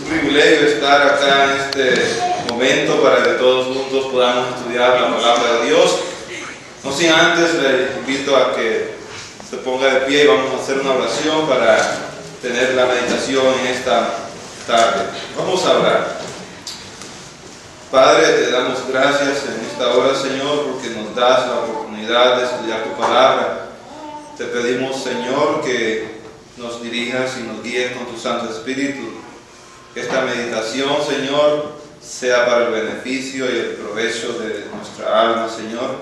un privilegio estar acá en este momento para que todos juntos podamos estudiar la palabra de Dios. No sin antes le invito a que se ponga de pie y vamos a hacer una oración para tener la meditación en esta tarde. Vamos a orar. Padre, te damos gracias en esta hora, Señor, porque nos das la oportunidad de estudiar tu palabra. Te pedimos, Señor, que nos dirijas y nos guíes con tu Santo Espíritu. Que esta meditación, Señor, sea para el beneficio y el provecho de nuestra alma, Señor,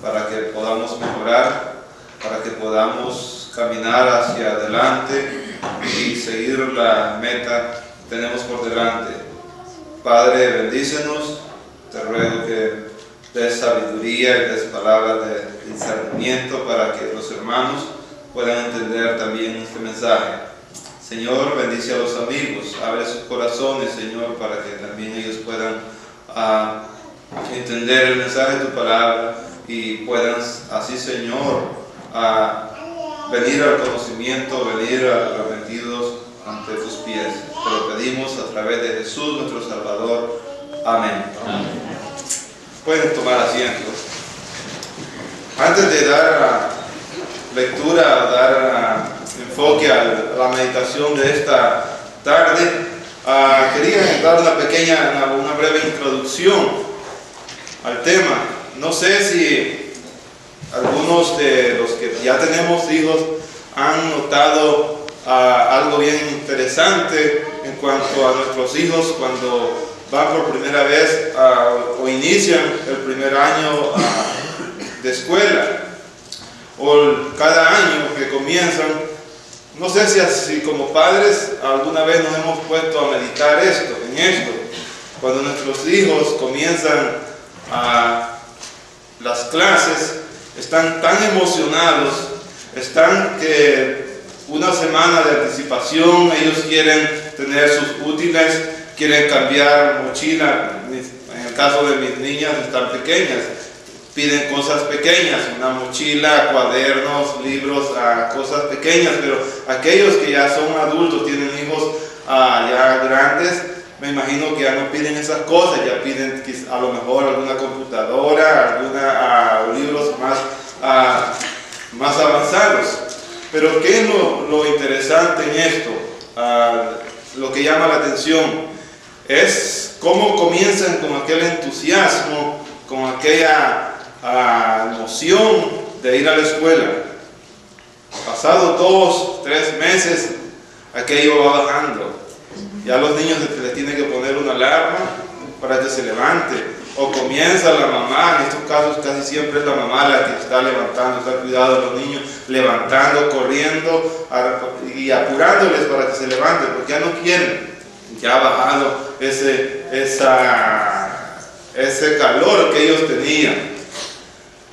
para que podamos mejorar, para que podamos caminar hacia adelante y seguir la meta que tenemos por delante. Padre, bendícenos, te ruego que des sabiduría y des palabras de discernimiento para que los hermanos puedan entender también este mensaje. Señor, bendice a los amigos, abre sus corazones, Señor, para que también ellos puedan entender el mensaje de tu palabra y puedan así, Señor, venir al conocimiento, venir arrepentidos ante tus pies. Te lo pedimos a través de Jesús, nuestro Salvador. Amén. Amén. Pueden tomar asiento. Antes de dar lectura, dar enfoque a la meditación de esta tarde, quería dar una breve introducción al tema. No sé si algunos de los que ya tenemos hijos han notado algo bien interesante en cuanto a nuestros hijos cuando van por primera vez o inician el primer año de escuela, o cada año que comienzan. No sé si como padres alguna vez nos hemos puesto a meditar en esto, cuando nuestros hijos comienzan las clases, están tan emocionados, están que una semana de anticipación ellos quieren tener sus útiles, quieren cambiar mochila. En el caso de mis niñas están pequeñas, piden cosas pequeñas, una mochila, cuadernos, libros, cosas pequeñas, pero aquellos que ya son adultos, tienen hijos ya grandes, me imagino que ya no piden esas cosas, ya piden a lo mejor alguna computadora, libros más avanzados. Pero ¿qué es lo interesante en esto? Lo que llama la atención es cómo comienzan con aquel entusiasmo, con aquella emoción de ir a la escuela. Pasados 2, 3 meses, aquello va bajando. Ya a los niños les tienen que poner una alarma para que se levante. O comienza la mamá, en estos casos casi siempre es la mamá la que está levantando, está cuidando a los niños, levantando, corriendo y apurándoles para que se levanten, porque ya no quieren. Ya ha bajado ese calor que ellos tenían.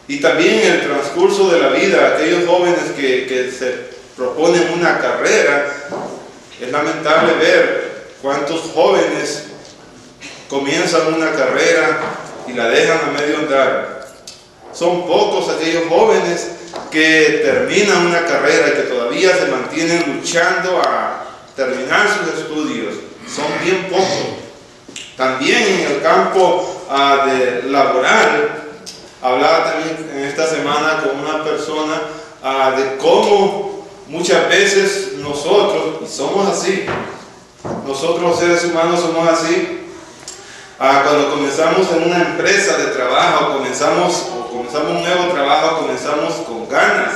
Y también en el transcurso de la vida, aquellos jóvenes que se proponen una carrera, es lamentable ver cuántos jóvenes comienzan una carrera y la dejan a medio andar. Son pocos aquellos jóvenes que terminan una carrera y que todavía se mantienen luchando a terminar sus estudios. Son bien pocos. También en el campo laboral, hablaba también en esta semana con una persona de cómo muchas veces nosotros, y somos así, nosotros los seres humanos somos así, cuando comenzamos en una empresa de trabajo, comenzamos un nuevo trabajo, comenzamos con ganas,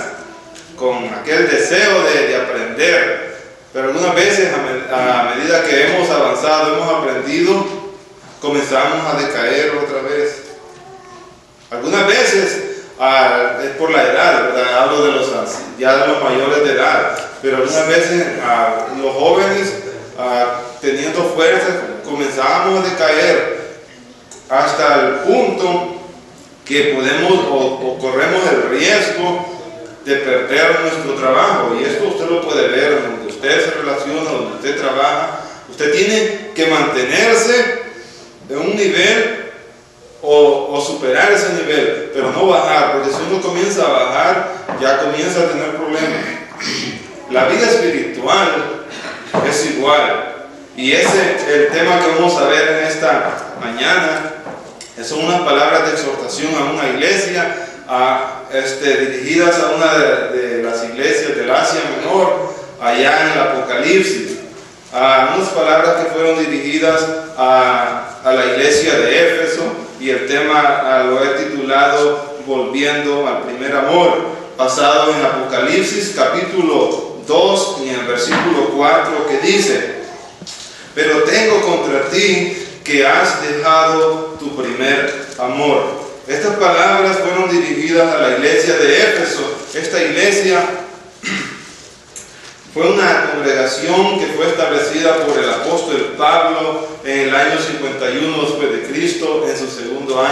con aquel deseo de aprender. Pero algunas veces, a medida que hemos avanzado, hemos aprendido, comenzamos a decaer otra vez. Algunas veces es por la edad, ¿verdad? Hablo de los mayores de edad, pero algunas veces los jóvenes, teniendo fuerza, comenzamos a decaer hasta el punto que podemos o corremos el riesgo de perder nuestro trabajo. Y esto usted lo puede ver donde usted se relaciona, donde usted trabaja. Usted tiene que mantenerse de un nivel o superar ese nivel, pero no bajar, porque si uno comienza a bajar, ya comienza a tener problemas. La vida espiritual es igual. Y el tema que vamos a ver en esta mañana son unas palabras de exhortación a una iglesia, dirigidas a una de las iglesias del Asia Menor, allá en el Apocalipsis. Unas palabras que fueron dirigidas a la iglesia de Éfeso, y el tema lo he titulado Volviendo al primer amor, basado en Apocalipsis capítulo 2 y en el versículo 4, que dice: pero tengo contra ti que has dejado tu primer amor. Estas palabras fueron dirigidas a la iglesia de Éfeso. Esta iglesia fue una congregación que fue establecida por el apóstol Pablo en el año 51 después de Cristo, en su segundo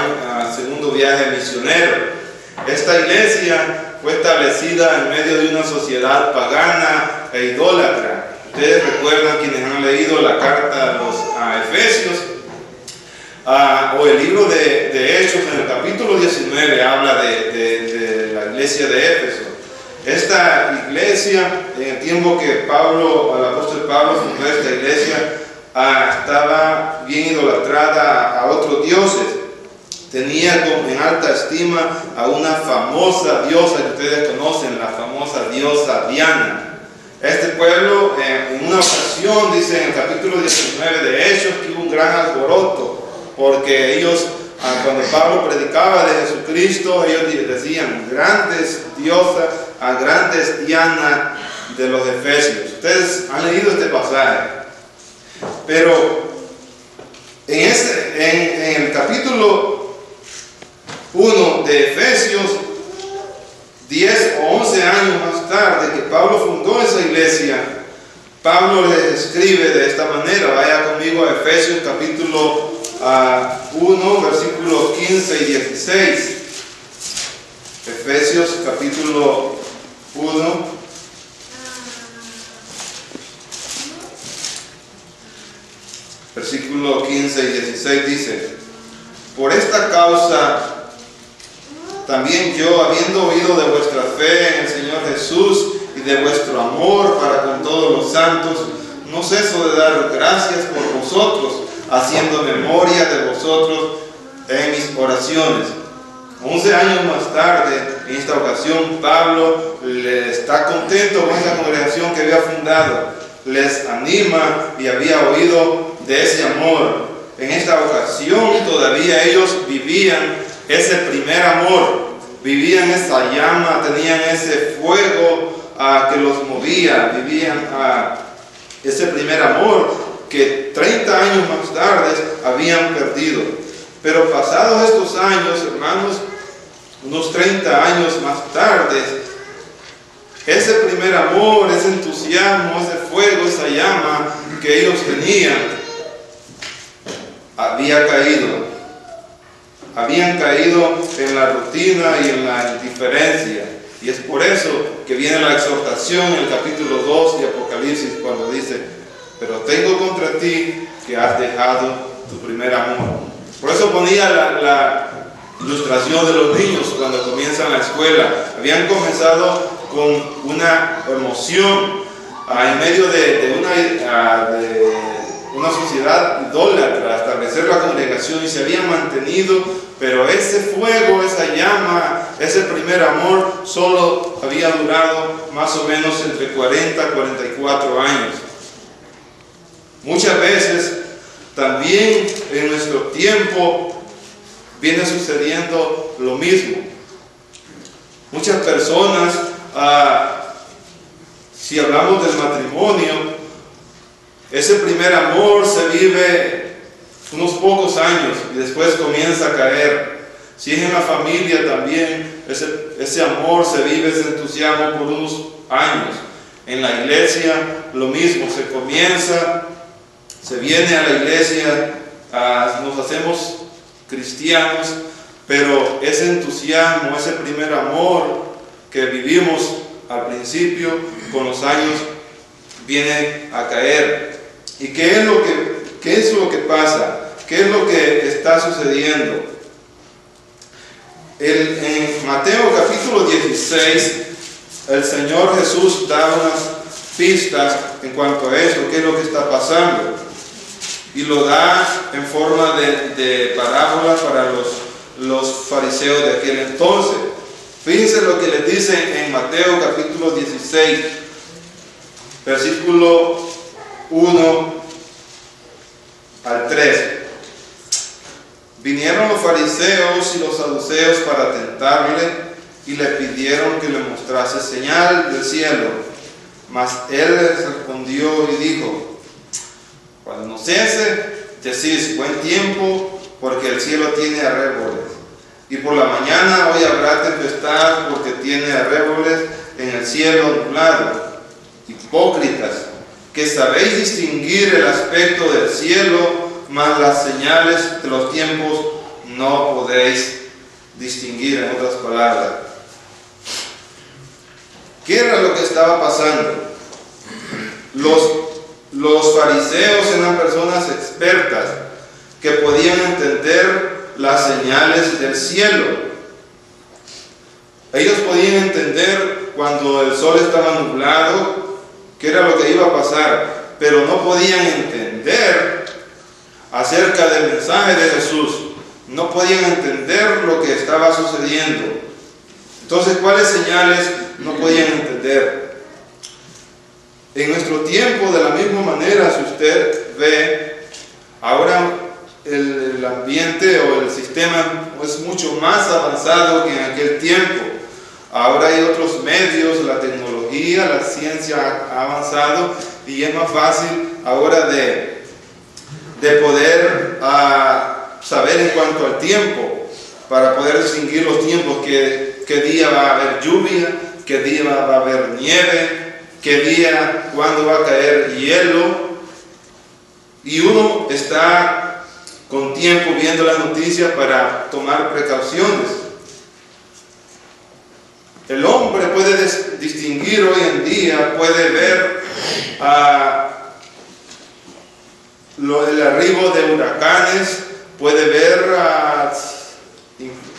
viaje misionero. Esta iglesia fue establecida en medio de una sociedad pagana e idólatra. Ustedes recuerdan, quienes han leído la carta a Efesios, o el libro de Hechos, en el capítulo 19 habla de la iglesia de Éfeso. Esta iglesia, en el tiempo que el apóstol Pablo fundó esta iglesia, estaba bien idolatrada a otros dioses. Tenía en alta estima a una famosa diosa que ustedes conocen, la famosa diosa Diana. Este pueblo, en una ocasión, dice en el capítulo 19 de Hechos, que hubo un gran alboroto, porque ellos, cuando Pablo predicaba de Jesucristo, ellos decían: grandes diosas, grandes Diana de los Efesios. Ustedes han leído este pasaje. Pero en el capítulo 1 de Efesios, 10 o 11 años más tarde que Pablo fundó esa iglesia, Pablo les escribe de esta manera. Vaya conmigo a Efesios capítulo 1, versículos 15 y 16. Efesios capítulo 1, versículo 15 y 16 dice: por esta causa también yo, habiendo oído de vuestra fe en el Señor Jesús y de vuestro amor para con todos los santos, no ceso de dar gracias por vosotros, haciendo memoria de vosotros en mis oraciones. 11 años más tarde, en esta ocasión, Pablo está contento con esta congregación que había fundado. Les anima y había oído de ese amor. En esta ocasión todavía ellos vivían ese primer amor, vivían esa llama, tenían ese fuego que los movía, vivían ese primer amor que 30 años más tarde habían perdido. Pero pasados estos años, hermanos, unos 30 años más tarde, ese primer amor, ese entusiasmo, ese fuego, esa llama que ellos tenían, había caído. Habían caído en la rutina y en la indiferencia. Y es por eso que viene la exhortación en el capítulo 2 de Apocalipsis, cuando dice: pero tengo contra ti que has dejado tu primer amor. Por eso ponía la ilustración de los niños cuando comienzan la escuela. Habían comenzado con una emoción en medio de una sociedad idólatra, establecer la congregación, y se habían mantenido, pero ese fuego, esa llama, ese primer amor solo había durado más o menos entre 40 y 44 años. Muchas veces también en nuestro tiempo viene sucediendo lo mismo. Muchas personas, si hablamos del matrimonio, ese primer amor se vive unos pocos años y después comienza a caer. Si es en la familia también, ese amor se vive, ese entusiasmo por unos años. En la iglesia lo mismo, se comienza, se viene a la iglesia, nos hacemos cristianos, pero ese entusiasmo, ese primer amor que vivimos al principio, con los años viene a caer. ¿Y qué es lo que pasa? ¿Qué es lo que está sucediendo? En Mateo capítulo 16, el Señor Jesús da unas pistas en cuanto a esto, qué es lo que está pasando. y lo da en forma de parábola para los fariseos de aquel entonces. Fíjense lo que les dice en Mateo capítulo 16, versículo 1 al 3. Vinieron los fariseos y los saduceos para tentarle y le pidieron que le mostrase señal del cielo. Mas él les respondió y dijo: cuando no cese, decís buen tiempo, porque el cielo tiene arreboles. Y por la mañana hoy habrá tempestad, porque tiene arreboles en el cielo nublado. Hipócritas, que sabéis distinguir el aspecto del cielo, mas las señales de los tiempos no podéis distinguir. En otras palabras, ¿qué era lo que estaba pasando? Los fariseos eran personas expertas que podían entender las señales del cielo. Ellos podían entender cuando el sol estaba nublado, qué era lo que iba a pasar, pero no podían entender acerca del mensaje de Jesús. No podían entender lo que estaba sucediendo. Entonces, ¿cuáles señales no podían entender? En nuestro tiempo, de la misma manera, si usted ve, ahora el ambiente o el sistema es mucho más avanzado que en aquel tiempo. Ahora hay otros medios, la tecnología, la ciencia ha avanzado y es más fácil ahora de poder saber en cuanto al tiempo, para poder distinguir los tiempos, qué día va a haber lluvia, qué día va a haber nieve, qué día, cuándo va a caer hielo. Y uno está con tiempo viendo la noticia para tomar precauciones. El hombre puede distinguir hoy en día, puede ver el arribo de huracanes, puede ver,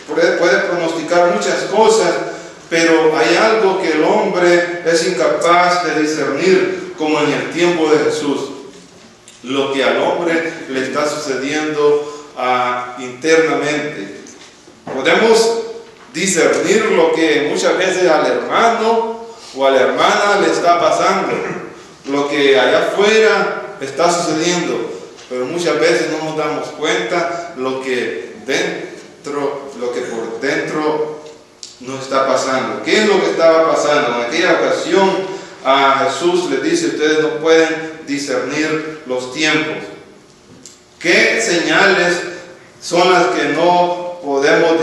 puede pronosticar muchas cosas, pero hay algo que el hombre es incapaz de discernir, como en el tiempo de Jesús. Lo que al hombre le está sucediendo internamente. Podemos discernir lo que muchas veces al hermano o a la hermana le está pasando, lo que allá afuera está sucediendo, pero muchas veces no nos damos cuenta lo que por dentro nos está pasando. ¿Qué es lo que estaba pasando? En aquella ocasión a Jesús les dice: ustedes no pueden discernir los tiempos. ¿Qué señales son las que no podemos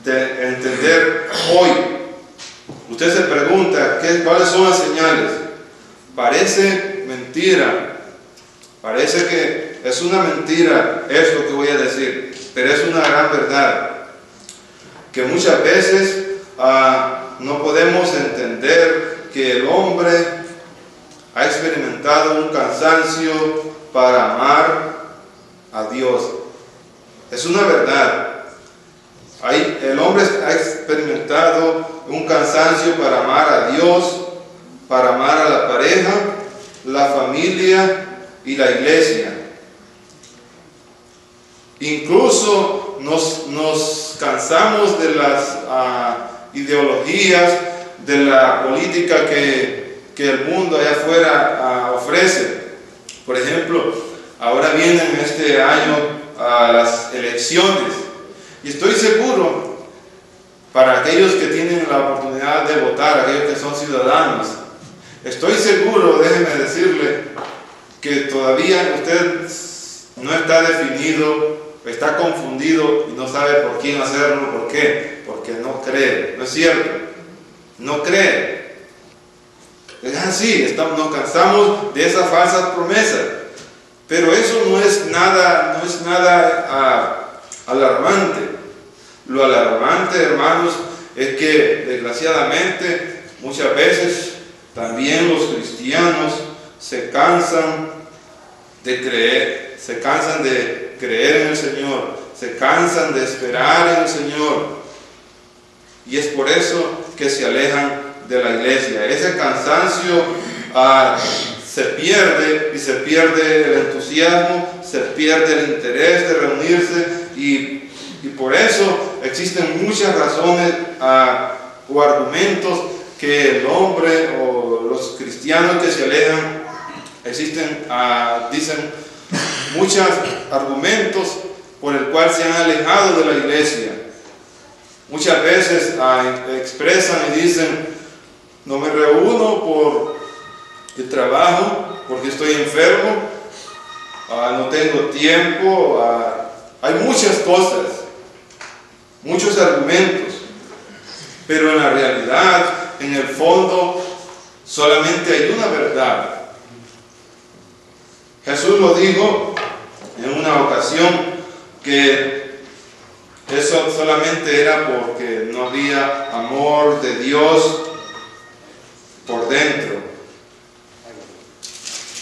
entender hoy? Usted se pregunta, ¿cuáles son las señales? Parece mentira, parece que es una mentira esto que voy a decir, pero es una gran verdad, que muchas veces no podemos entender que el hombre ha experimentado un cansancio para amar a Dios. Es una verdad. El hombre ha experimentado un cansancio para amar a Dios, para amar a la pareja, la familia y la iglesia. Incluso nos cansamos de las ideologías, de la política que el mundo allá afuera ofrece. Por ejemplo, ahora vienen este año las elecciones, y estoy seguro, para aquellos que tienen la oportunidad de votar, aquellos que son ciudadanos, estoy seguro, déjenme decirle, que todavía usted no está definido, está confundido y no sabe por quién hacerlo. ¿Por qué? Porque no cree. ¿No es cierto? No cree. Es así, nos cansamos de esas falsas promesas. Pero eso no es nada alarmante. Lo alarmante, hermanos, es que desgraciadamente muchas veces también los cristianos se cansan de creer, en el Señor, se cansan de esperar en el Señor, y es por eso que se alejan de la iglesia. Ese cansancio se pierde, y se pierde el entusiasmo, se pierde el interés de reunirse y por eso existen muchas razones o argumentos que el hombre o los cristianos que se alejan, dicen muchos argumentos por el cual se han alejado de la iglesia. Muchas veces expresan y dicen: no me reúno por el trabajo, porque estoy enfermo, no tengo tiempo, hay muchas cosas, muchos argumentos, pero en la realidad, en el fondo, solamente hay una verdad. Jesús lo dijo en una ocasión, que eso solamente era porque no había amor de Dios por dentro.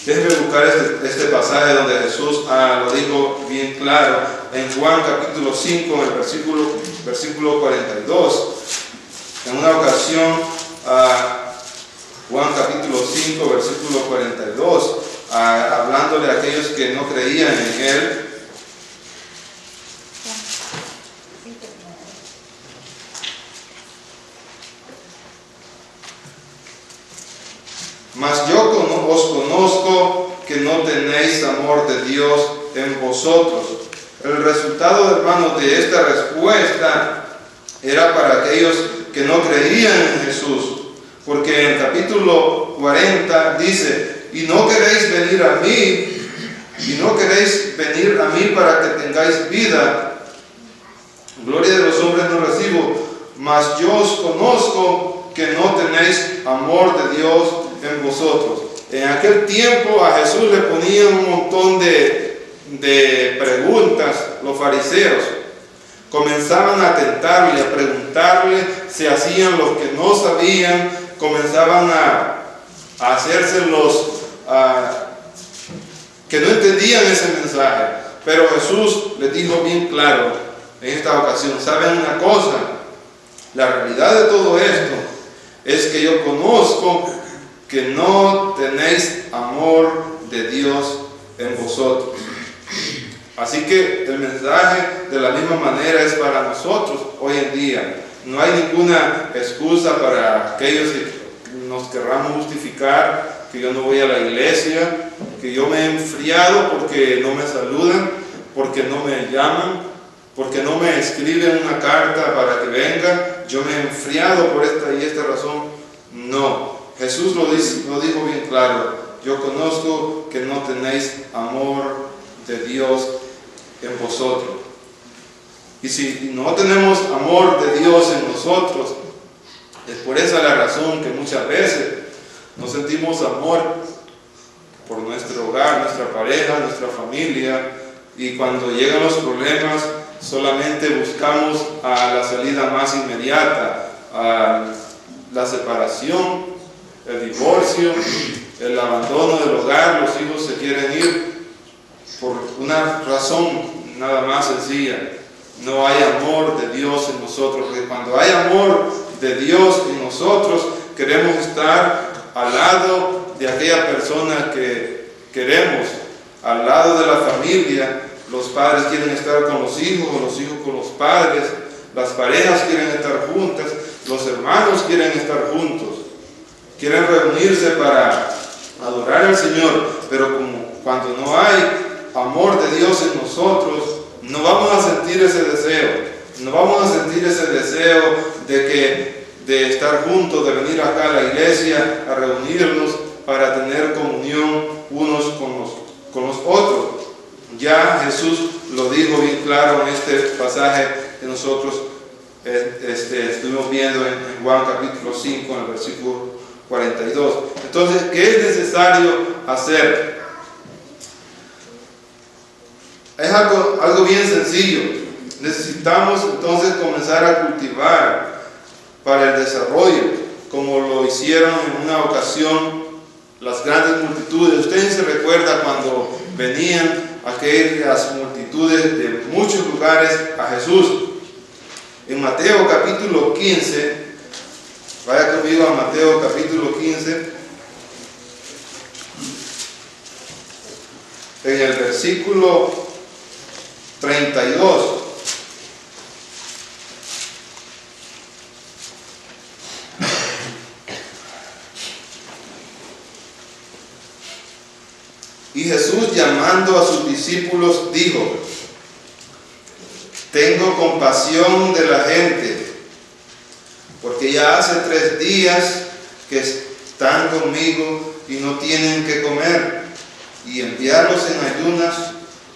Déjenme buscar este pasaje donde Jesús lo dijo bien claro, en Juan capítulo 5, en el versículo 42. En una ocasión, Juan capítulo 5, versículo 42, hablándole a aquellos que no creían en Él. Mas yo os conozco que no tenéis amor de Dios en vosotros. El resultado, hermanos, de esta respuesta era para aquellos que no creían en Jesús. Porque en el capítulo 40 dice: y no queréis venir a mí para que tengáis vida. Gloria de los hombres no recibo, mas yo os conozco que no tenéis amor de Dios en vosotros. En aquel tiempo a Jesús le ponían un montón de preguntas los fariseos. Comenzaban a tentarle, a preguntarle, se hacían los que no sabían, comenzaban a hacerse los que no entendían ese mensaje. Pero Jesús les dijo bien claro en esta ocasión: ¿saben una cosa? La realidad de todo esto es que yo conozco que no tenéis amor de Dios en vosotros. Así que el mensaje de la misma manera es para nosotros hoy en día. No hay ninguna excusa para aquellos que nos querramos justificar, que yo no voy a la iglesia, que yo me he enfriado porque no me saludan, porque no me llaman, porque no me escriben una carta para que venga. Yo me he enfriado por esta y esta razón. No. Jesús lo dijo bien claro: yo conozco que no tenéis amor de Dios en vosotros. Y si no tenemos amor de Dios en nosotros, es por esa la razón que muchas veces no sentimos amor por nuestro hogar, nuestra pareja, nuestra familia, y cuando llegan los problemas solamente buscamos a la salida más inmediata, a la separación, el divorcio, el abandono del hogar. Los hijos se quieren ir por una razón nada más sencilla: no hay amor de Dios en nosotros. Porque cuando hay amor de Dios en nosotros, queremos estar al lado de aquella persona que queremos, al lado de la familia. Los padres quieren estar con los hijos con los padres, las parejas quieren estar juntas, los hermanos quieren estar juntos, quieren reunirse para adorar al Señor. Pero cuando no hay amor de Dios en nosotros, no vamos a sentir ese deseo, no vamos a sentir ese deseo de estar juntos, de venir acá a la iglesia, a reunirnos para tener comunión unos con los otros. Ya Jesús lo dijo bien claro en este pasaje que nosotros estuvimos viendo en Juan capítulo 5, en el versículo 42. Entonces, ¿qué es necesario hacer? Es algo bien sencillo. Necesitamos entonces comenzar a cultivar para el desarrollo, como lo hicieron en una ocasión las grandes multitudes. Ustedes se recuerdan cuando venían aquellas multitudes de muchos lugares a Jesús. En Mateo capítulo 15, vaya conmigo a Mateo capítulo 15. en el versículo 32. Y Jesús, llamando a sus discípulos, dijo: tengo compasión de la gente, porque ya hace 3 días que están conmigo y no tienen que comer, y enviarlos en ayunas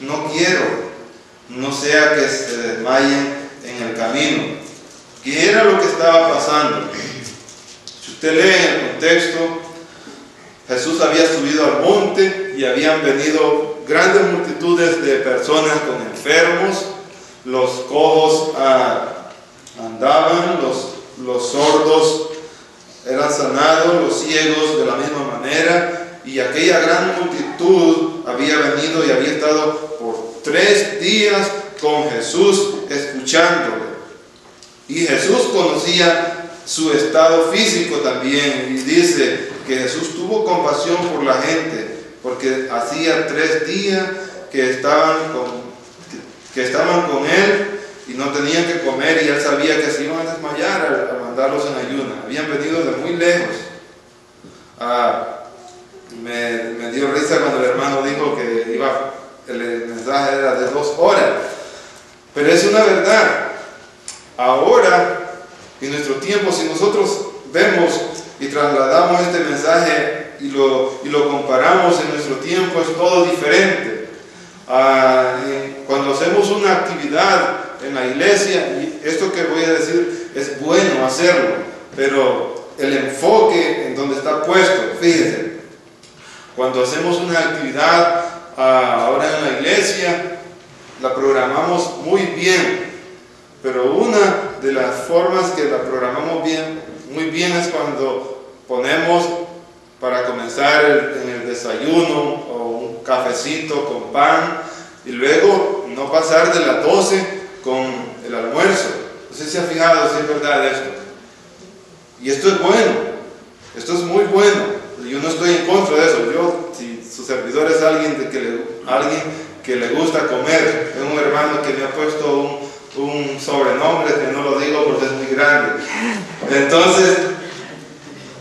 no quiero, no sea que se desmayen en el camino. ¿Qué era lo que estaba pasando? Si usted lee en el contexto, Jesús había subido al monte y habían venido grandes multitudes de personas con enfermos, los cojos andaban, los sordos eran sanados, los ciegos de la misma manera, y aquella gran multitud había venido y había estado por 3 días con Jesús escuchándole. Y Jesús conocía su estado físico también, y dice que Jesús tuvo compasión por la gente, porque hacía 3 días que estaban con Él y no tenían que comer, y Él sabía que se iban a desmayar al mandarlos en ayuno. Habían venido de muy lejos. Me dio risa cuando el hermano dijo que el mensaje era de 2 horas, pero es una verdad. Ahora, en nuestro tiempo, si nosotros vemos y trasladamos este mensaje y lo comparamos en nuestro tiempo, es todo diferente. Cuando hacemos una actividad en la iglesia, y esto que voy a decir es bueno hacerlo, pero el enfoque en donde está puesto, fíjense, cuando hacemos una actividad ahora en la iglesia, la programamos muy bien, pero una de las formas que la programamos muy bien es cuando ponemos para comenzar en el desayuno o un cafecito con pan, y luego no pasar de las 12 con el almuerzo. No sé si se ha fijado si es verdad esto. Y esto es bueno, esto es muy bueno. Yo no estoy en contra de eso. Si su servidor es alguien que le gusta comer, es un hermano que me ha puesto un sobrenombre que no lo digo porque es muy grande. Entonces,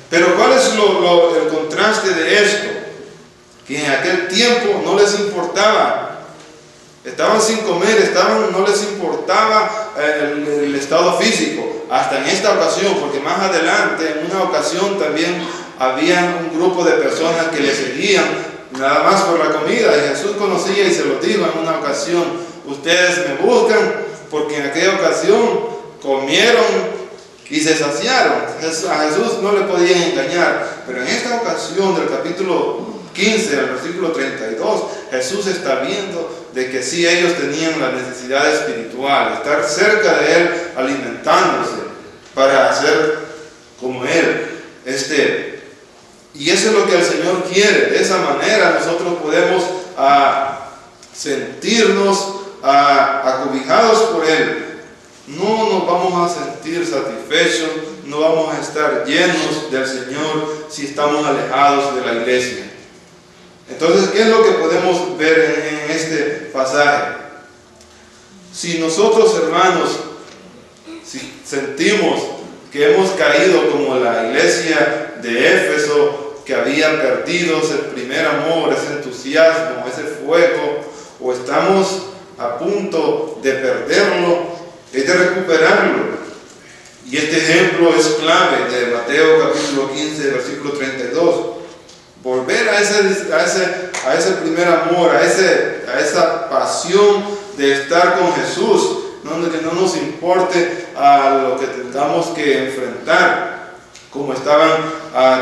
pero ¿cuál es el contraste de esto? Que en aquel tiempo no les importaba. Estaban sin comer, no les importaba el estado físico, hasta en esta ocasión, porque más adelante, en una ocasión también había un grupo de personas que le seguían, nada más por la comida, y Jesús conocía y se lo dijo en una ocasión: ustedes me buscan porque en aquella ocasión comieron y se saciaron. A Jesús no le podían engañar, pero en esta ocasión del capítulo 15 al versículo 32, Jesús está viendo de que sí, ellos tenían la necesidad espiritual, estar cerca de Él, alimentándose para hacer como Él. Y eso es lo que el Señor quiere. De esa manera nosotros podemos sentirnos acobijados por Él. No nos vamos a sentir satisfechos, no vamos a estar llenos del Señor si estamos alejados de la iglesia. Entonces, ¿qué es lo que podemos ver en este pasaje? Si nosotros, hermanos, si sentimos que hemos caído como la iglesia de Éfeso, que había perdido ese primer amor, ese entusiasmo, ese fuego, o estamos a punto de perderlo, es de recuperarlo. Y este ejemplo es clave de Mateo capítulo 15, versículo 32. Volver a ese primer amor, a esa pasión de estar con Jesús, que no nos importe a lo que tengamos que enfrentar, como estaban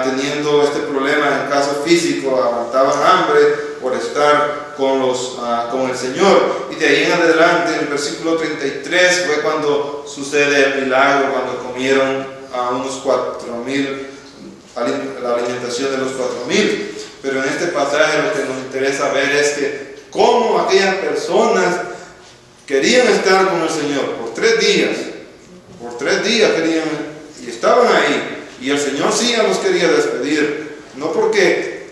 teniendo este problema en el caso físico, aguantaban hambre por estar con el Señor. Y de ahí en adelante, en el versículo 33, fue cuando sucede el milagro, cuando comieron a unos 4,000, la alimentación de los 4,000. Pero en este pasaje lo que nos interesa ver es que cómo aquellas personas querían estar con el Señor por 3 días querían, y estaban ahí, y el Señor sí los quería despedir, no porque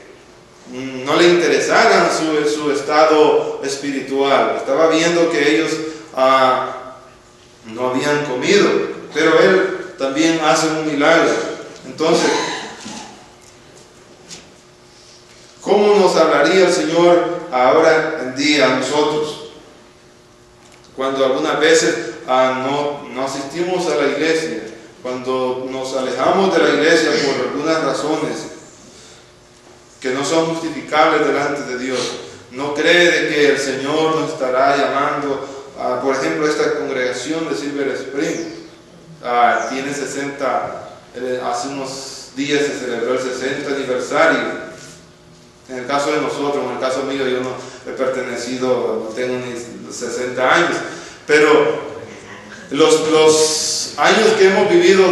no le interesara su estado estado espiritual. Estaba viendo que ellos no habían comido, pero Él también hace un milagro. Entonces, ¿cómo nos hablaría el Señor ahora en día a nosotros? Cuando algunas veces no asistimos a la iglesia, cuando nos alejamos de la iglesia por algunas razones que no son justificables delante de Dios, no cree de que el Señor nos estará llamando por ejemplo, esta congregación de Silver Spring tiene 60, hace unos días se celebró el 60 aniversario. En el caso de nosotros, en el caso mío, yo no he pertenecido, no tengo ni 60 años, pero los años que hemos vivido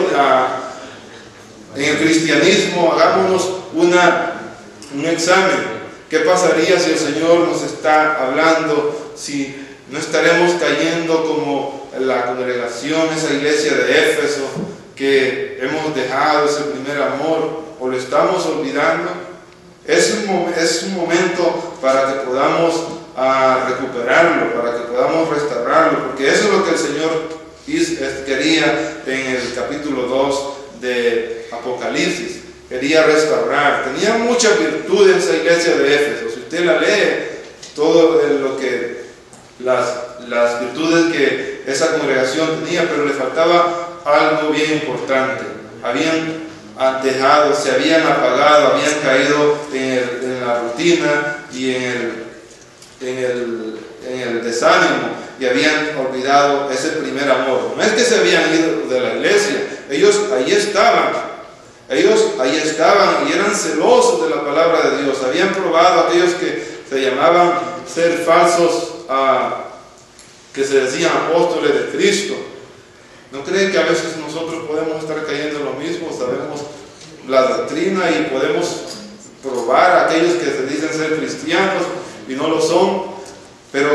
en el cristianismo, hagámonos un examen. ¿Qué pasaría si el Señor nos está hablando? Si no estaremos cayendo como la congregación, esa iglesia de Éfeso, que hemos dejado ese primer amor, o lo estamos olvidando. Es un momento para que podamos recuperarlo, para que podamos restaurarlo, porque eso es lo que el Señor quería en el capítulo 2 de Apocalipsis. Quería restaurar. Tenía muchas virtudes esa iglesia de Éfeso. Si usted la lee, todo lo que las virtudes que esa congregación tenía, pero le faltaba algo bien importante. Habían dejado, se habían apagado, habían caído en la rutina y en el desánimo, y habían olvidado ese primer amor. No es que se habían ido de la iglesia, ellos ahí estaban y eran celosos de la palabra de Dios. Habían probado aquellos que se llamaban ser falsos, que se decían apóstoles de Cristo. ¿No creen que a veces nosotros podemos estar cayendo en lo mismo? Sabemos la doctrina y podemos probar a aquellos que se dicen ser cristianos y no lo son. Pero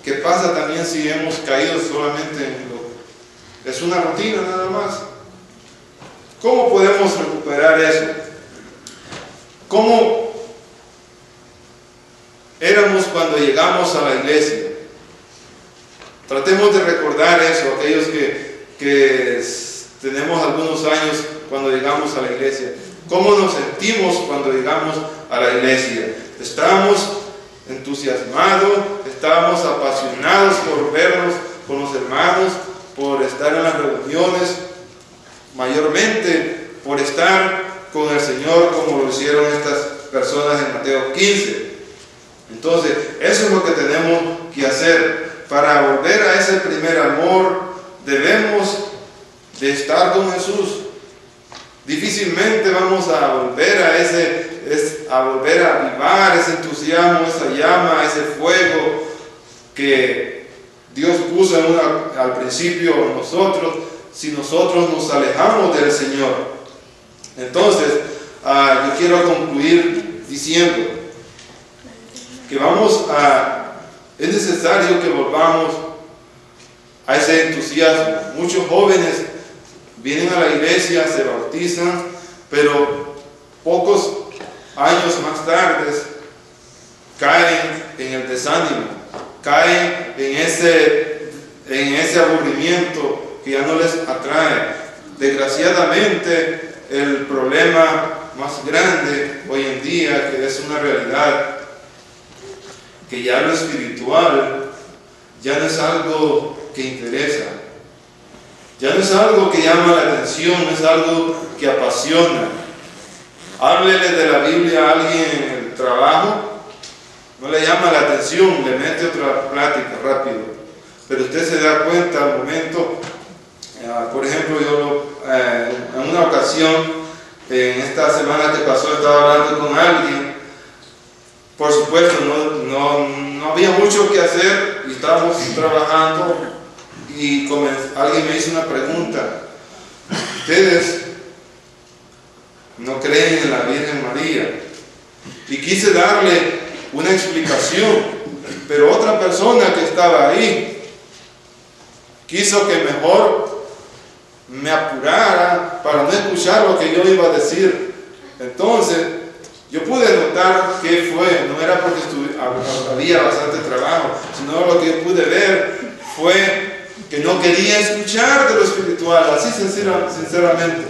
¿qué pasa también si hemos caído solamente en lo? Es una rutina nada más. ¿Cómo podemos recuperar eso? ¿Cómo éramos cuando llegamos a la iglesia? Tratemos de recordar eso, aquellos que tenemos algunos años cuando llegamos a la iglesia. ¿Cómo nos sentimos cuando llegamos a la iglesia? ¿Estábamos entusiasmados? ¿Estábamos apasionados por vernos con los hermanos? ¿Por estar en las reuniones? Mayormente por estar con el Señor, como lo hicieron estas personas en Mateo 15. Entonces, eso es lo que tenemos que hacer. Para volver a ese primer amor, debemos de estar con Jesús. Difícilmente vamos a volver a volver a avivar ese entusiasmo, esa llama, ese fuego que Dios puso al principio en nosotros, si nosotros nos alejamos del Señor. Entonces, yo quiero concluir diciendo que es necesario que volvamos a ese entusiasmo. Muchos jóvenes vienen a la iglesia, se bautizan, pero pocos años más tarde caen en el desánimo, caen en ese aburrimiento que ya no les atrae. Desgraciadamente, el problema más grande hoy en día, que es una realidad, que ya lo espiritual ya no es algo que interesa, ya no es algo que llama la atención, no es algo que apasiona. Háblele de la Biblia a alguien en el trabajo, no le llama la atención, le mete otra plática rápido, pero usted se da cuenta al momento. Por ejemplo, yo en una ocasión, en esta semana que pasó, estaba hablando con alguien. Por supuesto, no había mucho que hacer y estábamos trabajando, y alguien me hizo una pregunta: ¿ustedes no creen en la Virgen María? Y quise darle una explicación, pero otra persona que estaba ahí quiso que mejor me apurara para no escuchar lo que yo iba a decir. Entonces, Yo pude notar qué fue, no era porque había bastante trabajo, sino lo que yo pude ver fue que no quería escuchar de lo espiritual, así sinceramente.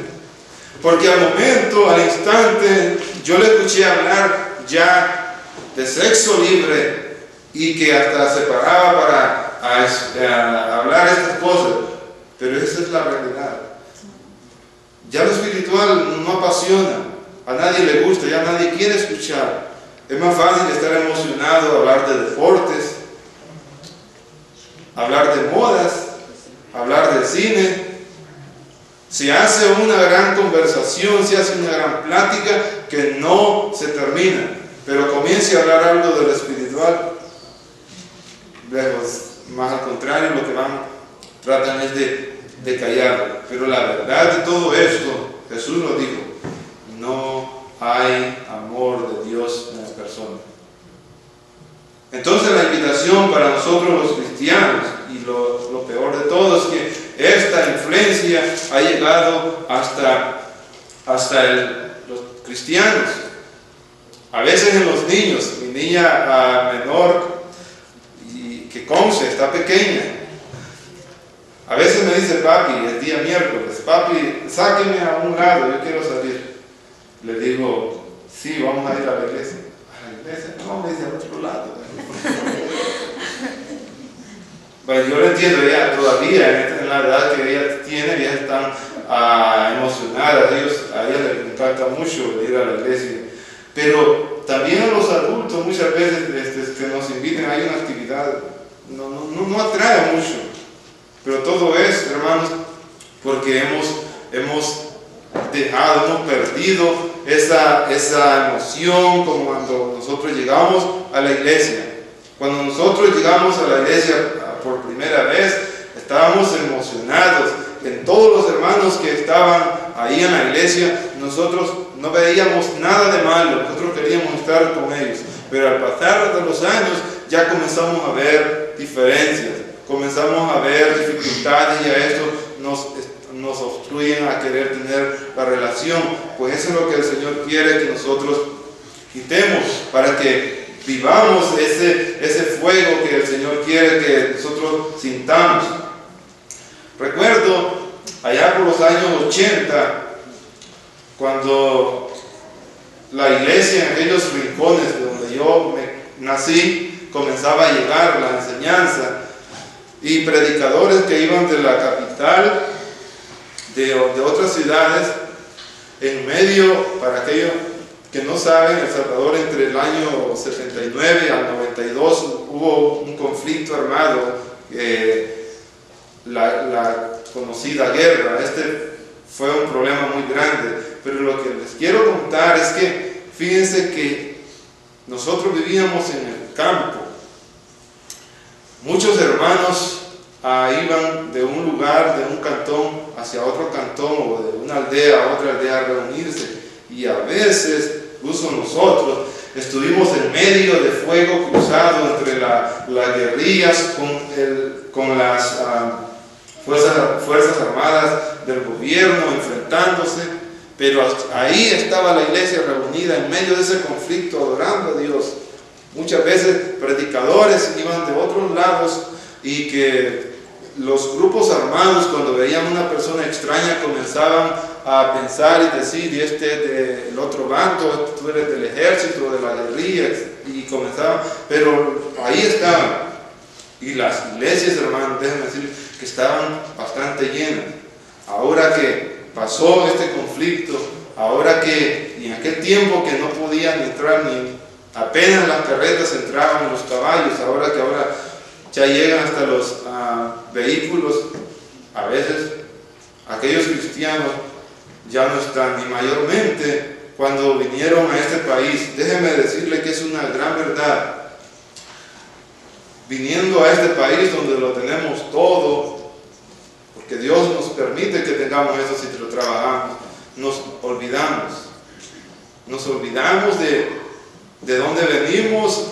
Porque al momento, al instante, yo le escuché hablar ya de sexo libre y que hasta se paraba para hablar estas cosas. Pero esa es la realidad. Ya lo espiritual no apasiona, a nadie le gusta, ya nadie quiere escuchar. Es más fácil estar emocionado, hablar de deportes, hablar de modas, hablar de cine. Se hace una gran conversación, se hace una gran plática que no se termina, pero comience a hablar algo de lo espiritual, lejos, más al contrario, lo que tratan es de callar. Pero la verdad de todo esto, Jesús lo dijo, no hay amor de Dios en la persona. Entonces la invitación para nosotros los cristianos, y lo peor de todo es que esta influencia ha llegado hasta los cristianos, a veces en los niños. Mi niña menor, y que Conce, está pequeña, a veces me dice: papi, el día miércoles, papi, sáqueme a un lado, yo quiero salir. Le digo: sí, vamos a ir a la iglesia. ¿A la iglesia? No, me dice: al otro lado. Bueno, yo lo entiendo, ella todavía, en la edad que ella tiene, ellas están emocionadas, a ella les encanta mucho ir a la iglesia. Pero también a los adultos muchas veces que nos inviten a una actividad, no atrae mucho. Pero todo es, hermanos, porque hemos perdido esa emoción como cuando nosotros llegamos a la iglesia. Cuando nosotros llegamos a la iglesia por primera vez, estábamos emocionados. En todos los hermanos que estaban ahí en la iglesia, nosotros no veíamos nada de malo, nosotros queríamos estar con ellos. Pero al pasar de los años ya comenzamos a ver diferencias, comenzamos a ver dificultades, y a esto nos obstruyen a querer tener la relación. Pues eso es lo que el Señor quiere que nosotros quitemos, para que vivamos ese fuego que el Señor quiere que nosotros sintamos. Recuerdo allá por los años 80, cuando la iglesia en aquellos rincones donde yo nací comenzaba a llegar la enseñanza, y predicadores que iban de la capital, de otras ciudades, en medio, para aquellos que no saben, El Salvador entre el año 79 al 92 hubo un conflicto armado, la conocida guerra. Fue un problema muy grande. Pero lo que les quiero contar es que, fíjense que nosotros vivíamos en el campo. Muchos hermanos iban de un lugar, de un cantón hacia otro cantón, o de una aldea a otra aldea a reunirse, y a veces, incluso nosotros, estuvimos en medio de fuego cruzado entre las guerrillas con las fuerzas armadas del gobierno enfrentándose. Pero ahí estaba la iglesia reunida en medio de ese conflicto, adorando a Dios. Muchas veces predicadores iban de otros lados, y que los grupos armados, cuando veían una persona extraña, comenzaban a pensar y decir: y del otro bando, tú eres del ejército, de la guerrilla, y comenzaban. Pero ahí estaban, y las iglesias, hermanos, déjenme decir que estaban bastante llenas. Ahora que pasó este conflicto, ahora que, y en aquel tiempo que no podían entrar, ni apenas las carretas entraban, los caballos, ahora ya llegan hasta los vehículos, a veces aquellos cristianos ya no están. Y mayormente cuando vinieron a este país, déjenme decirle que es una gran verdad, viniendo a este país donde lo tenemos todo, porque Dios nos permite que tengamos eso si lo trabajamos, nos olvidamos de dónde venimos,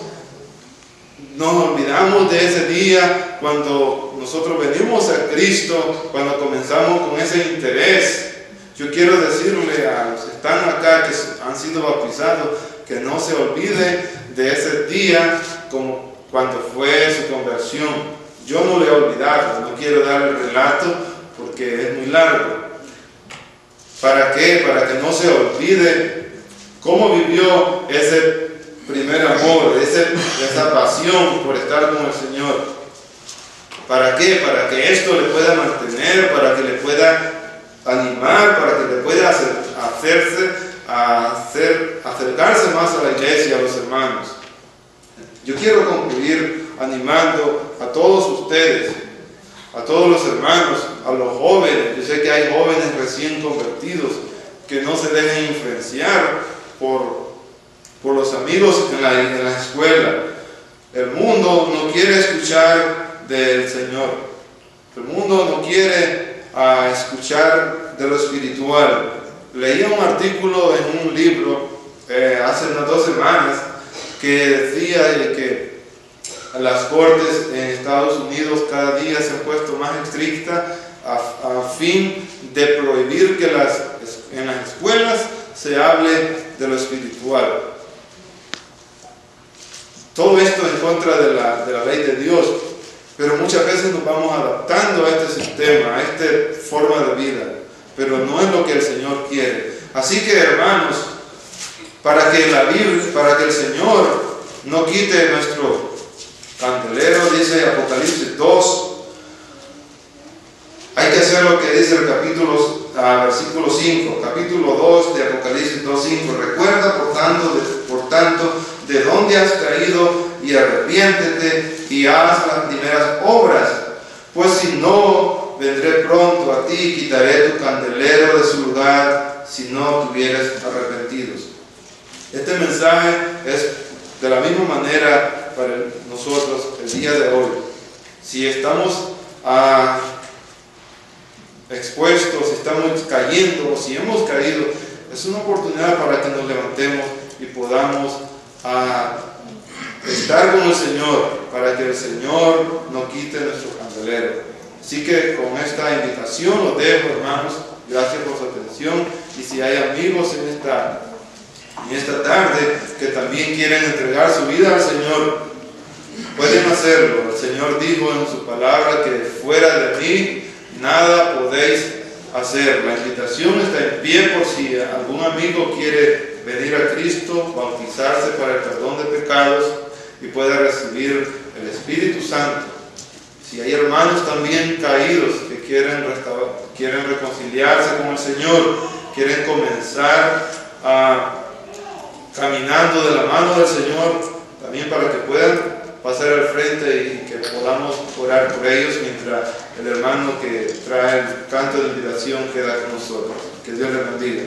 nos olvidamos de ese día cuando nosotros venimos a Cristo, cuando comenzamos con ese interés. Yo quiero decirle a los que están acá, que han sido bautizados, que no se olvide de ese día como cuando fue su conversión. Yo no le he olvidado, no quiero dar el relato porque es muy largo. ¿Para qué? Para que no se olvide cómo vivió ese primer amor, esa pasión por estar con el Señor. ¿Para qué? Para que esto le pueda mantener, para que le pueda animar, para que le pueda acercarse más a la iglesia, a los hermanos. Yo quiero concluir animando a todos ustedes, a todos los hermanos, a los jóvenes. Yo sé que hay jóvenes recién convertidos que no se dejen influenciar por los amigos en la escuela. El mundo no quiere escuchar del Señor. El mundo no quiere escuchar de lo espiritual. Leía un artículo en un libro hace unas 2 semanas que decía que las cortes en Estados Unidos cada día se han puesto más estrictas a fin de prohibir que en las escuelas se hable de lo espiritual. Todo esto en contra de la ley de Dios. Pero muchas veces nos vamos adaptando a este sistema, a esta forma de vida, pero no es lo que el Señor quiere. Así que, hermanos, para que el Señor no quite nuestro candelero, dice Apocalipsis 2, hay que hacer lo que dice el versículo 5, capítulo 2 de Apocalipsis 2:5. Recuerda, por tanto, de dónde has caído y arrepiéntete y haz las primeras obras, pues si no, vendré pronto a ti y quitaré tu candelero de su lugar si no te hubieras arrepentido. Este mensaje es de la misma manera para nosotros el día de hoy. Si estamos expuestos, si estamos cayendo o si hemos caído, es una oportunidad para que nos levantemos y podamos estar con el Señor, para que el Señor no quite nuestro candelero. Así que con esta invitación los dejo, hermanos. Gracias por su atención. Y si hay amigos en esta tarde que también quieren entregar su vida al Señor, pueden hacerlo. El Señor dijo en su palabra que fuera de mí nada podéis hacer. La invitación está en pie por si algún amigo quiere venir a Cristo, bautizarse para el perdón de pecados y pueda recibir el Espíritu Santo. Si hay hermanos también caídos que quieren reconciliarse con el Señor, quieren comenzar caminando de la mano del Señor, también para que puedan pasar al frente y que podamos orar por ellos mientras el hermano que trae el canto de invitación queda con nosotros. Que Dios les bendiga.